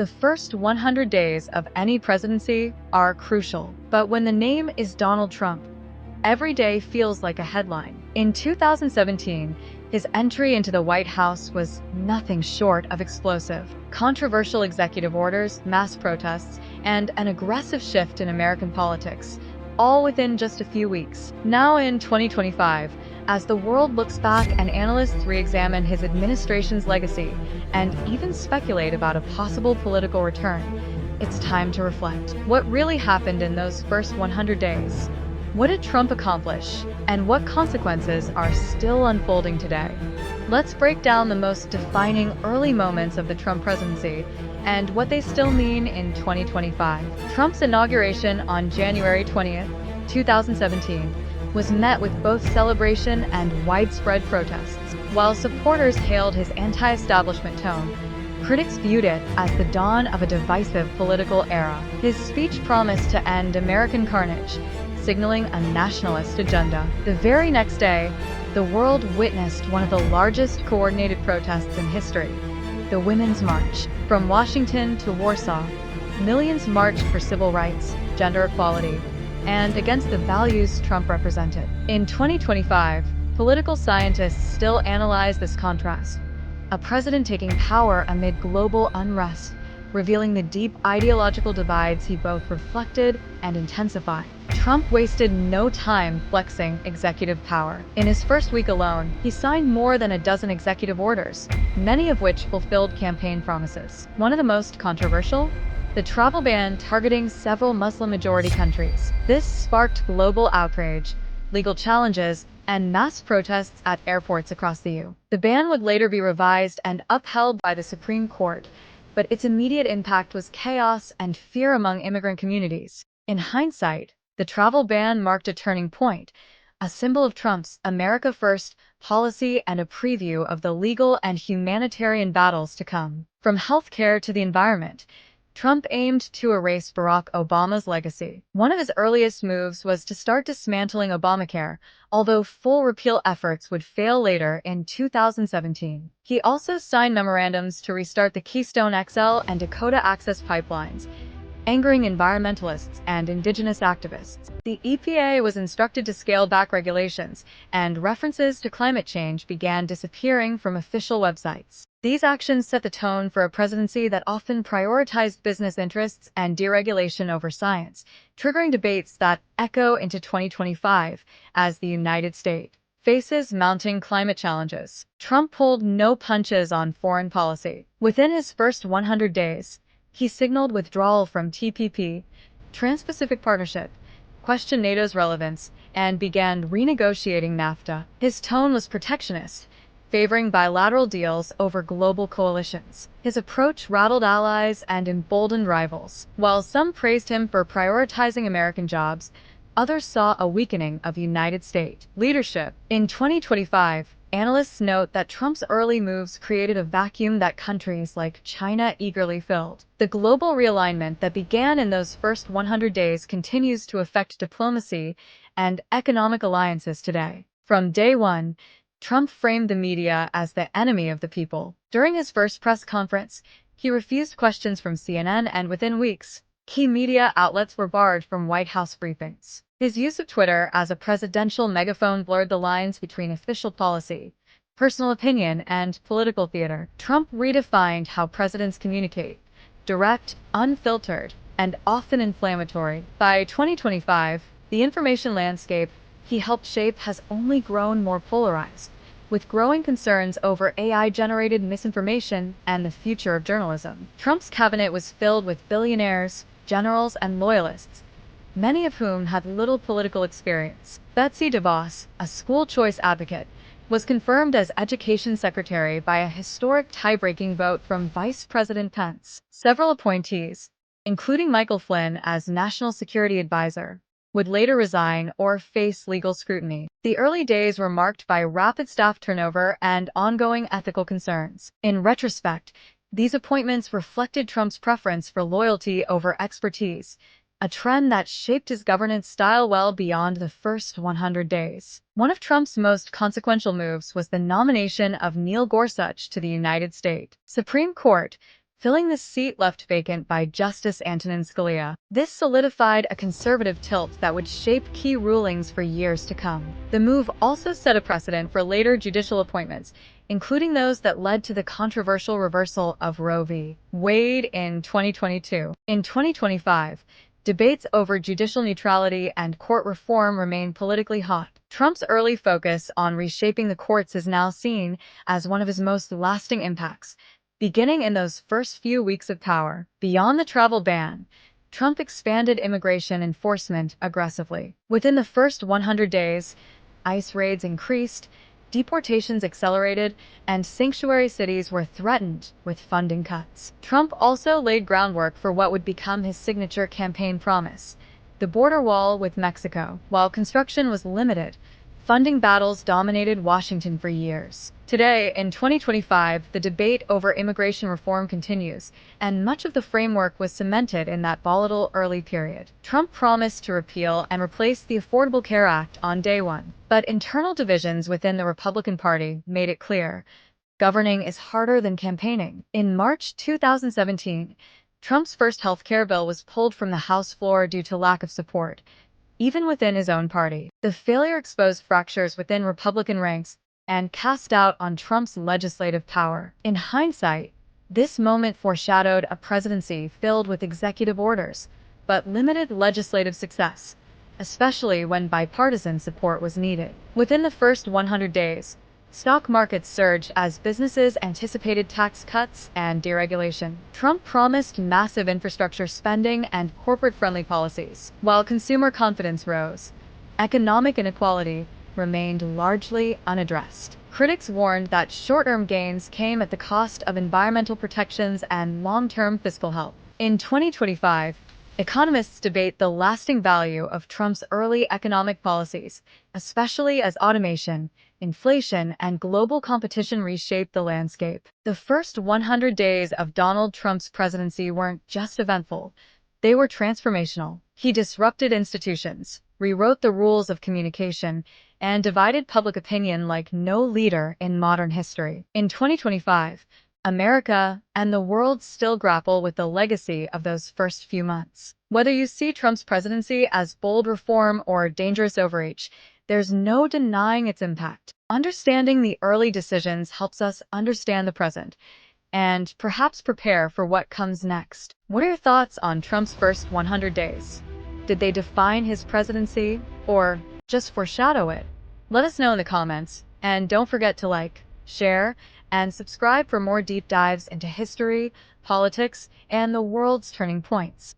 The first 100 days of any presidency are crucial, but when the name is Donald Trump, every day feels like a headline. In 2017, his entry into the White House was nothing short of explosive. Controversial executive orders, mass protests, and an aggressive shift in American politics, all within just a few weeks. Now in 2025, as the world looks back and analysts re-examine his administration's legacy and even speculate about a possible political return, it's time to reflect. What really happened in those first 100 days? What did Trump accomplish, and what consequences are still unfolding today? Let's break down the most defining early moments of the Trump presidency and what they still mean in 2025. Trump's inauguration on January 20th, 2017, was met with both celebration and widespread protests. While supporters hailed his anti-establishment tone, critics viewed it as the dawn of a divisive political era. His speech promised to end American carnage, signaling a nationalist agenda. The very next day, the world witnessed one of the largest coordinated protests in history, the Women's March. From Washington to Warsaw, millions marched for civil rights, gender equality, and against the values Trump represented. In 2025, political scientists still analyze this contrast. A president taking power amid global unrest, revealing the deep ideological divides he both reflected and intensified. Trump wasted no time flexing executive power. In his first week alone, he signed more than a dozen executive orders, many of which fulfilled campaign promises. One of the most controversial? The travel ban targeting several Muslim-majority countries. This sparked global outrage, legal challenges, and mass protests at airports across the EU. The ban would later be revised and upheld by the Supreme Court, but its immediate impact was chaos and fear among immigrant communities. In hindsight, the travel ban marked a turning point, a symbol of Trump's America First policy and a preview of the legal and humanitarian battles to come. From healthcare to the environment, Trump aimed to erase Barack Obama's legacy. One of his earliest moves was to start dismantling Obamacare, although full repeal efforts would fail later in 2017. He also signed memorandums to restart the Keystone XL and Dakota Access pipelines, angering environmentalists and indigenous activists. The EPA was instructed to scale back regulations, and references to climate change began disappearing from official websites. These actions set the tone for a presidency that often prioritized business interests and deregulation over science, triggering debates that echo into 2025 as the United States faces mounting climate challenges. Trump pulled no punches on foreign policy. Within his first 100 days, he signaled withdrawal from TPP, Trans-Pacific Partnership, questioned NATO's relevance, and began renegotiating NAFTA. His tone was protectionist, favoring bilateral deals over global coalitions. His approach rattled allies and emboldened rivals. While some praised him for prioritizing American jobs, others saw a weakening of United States leadership. In 2025, analysts note that Trump's early moves created a vacuum that countries like China eagerly filled. The global realignment that began in those first 100 days continues to affect diplomacy and economic alliances today. From day one, Trump framed the media as the enemy of the people. During his first press conference, he refused questions from CNN, and within weeks, key media outlets were barred from White House briefings. His use of Twitter as a presidential megaphone blurred the lines between official policy, personal opinion, and political theater. Trump redefined how presidents communicate: direct, unfiltered, and often inflammatory. By 2025, the information landscape he helped shape has only grown more polarized, with growing concerns over AI-generated misinformation and the future of journalism. Trump's cabinet was filled with billionaires, generals, and loyalists, many of whom had little political experience. Betsy DeVos, a school choice advocate, was confirmed as Education Secretary by a historic tie-breaking vote from Vice President Pence. Several appointees, including Michael Flynn as National Security Advisor, would later resign or face legal scrutiny. The early days were marked by rapid staff turnover and ongoing ethical concerns. In retrospect, these appointments reflected Trump's preference for loyalty over expertise, a trend that shaped his governance style well beyond the first 100 days. One of Trump's most consequential moves was the nomination of Neil Gorsuch to the United States Supreme Court, filling the seat left vacant by Justice Antonin Scalia. This solidified a conservative tilt that would shape key rulings for years to come. The move also set a precedent for later judicial appointments, including those that led to the controversial reversal of Roe v. Wade in 2022. In 2025, debates over judicial neutrality and court reform remain politically hot. Trump's early focus on reshaping the courts is now seen as one of his most lasting impacts. Beginning in those first few weeks of power, beyond the travel ban, Trump expanded immigration enforcement aggressively. Within the first 100 days, ICE raids increased, deportations accelerated, and sanctuary cities were threatened with funding cuts. Trump also laid groundwork for what would become his signature campaign promise: the border wall with Mexico. While construction was limited, funding battles dominated Washington for years. Today, in 2025, the debate over immigration reform continues, and much of the framework was cemented in that volatile early period. Trump promised to repeal and replace the Affordable Care Act on day one, but internal divisions within the Republican Party made it clear governing is harder than campaigning. In March 2017, Trump's first health care bill was pulled from the House floor due to lack of support, even within his own party. The failure exposed fractures within Republican ranks and cast doubt on Trump's legislative power. In hindsight, this moment foreshadowed a presidency filled with executive orders, but limited legislative success, especially when bipartisan support was needed. Within the first 100 days, stock markets surged as businesses anticipated tax cuts and deregulation. Trump promised massive infrastructure spending and corporate-friendly policies. While consumer confidence rose, economic inequality remained largely unaddressed. Critics warned that short-term gains came at the cost of environmental protections and long-term fiscal health. In 2025, economists debate the lasting value of Trump's early economic policies, especially as automation, inflation, and global competition reshaped the landscape. The first 100 days of Donald Trump's presidency weren't just eventful, they were transformational. He disrupted institutions, rewrote the rules of communication, and divided public opinion like no leader in modern history. In 2025, America and the world still grapple with the legacy of those first few months. Whether you see Trump's presidency as bold reform or dangerous overreach, there's no denying its impact. Understanding the early decisions helps us understand the present and perhaps prepare for what comes next. What are your thoughts on Trump's first 100 days? Did they define his presidency or just foreshadow it? Let us know in the comments, and don't forget to like, share, and subscribe for more deep dives into history, politics, and the world's turning points.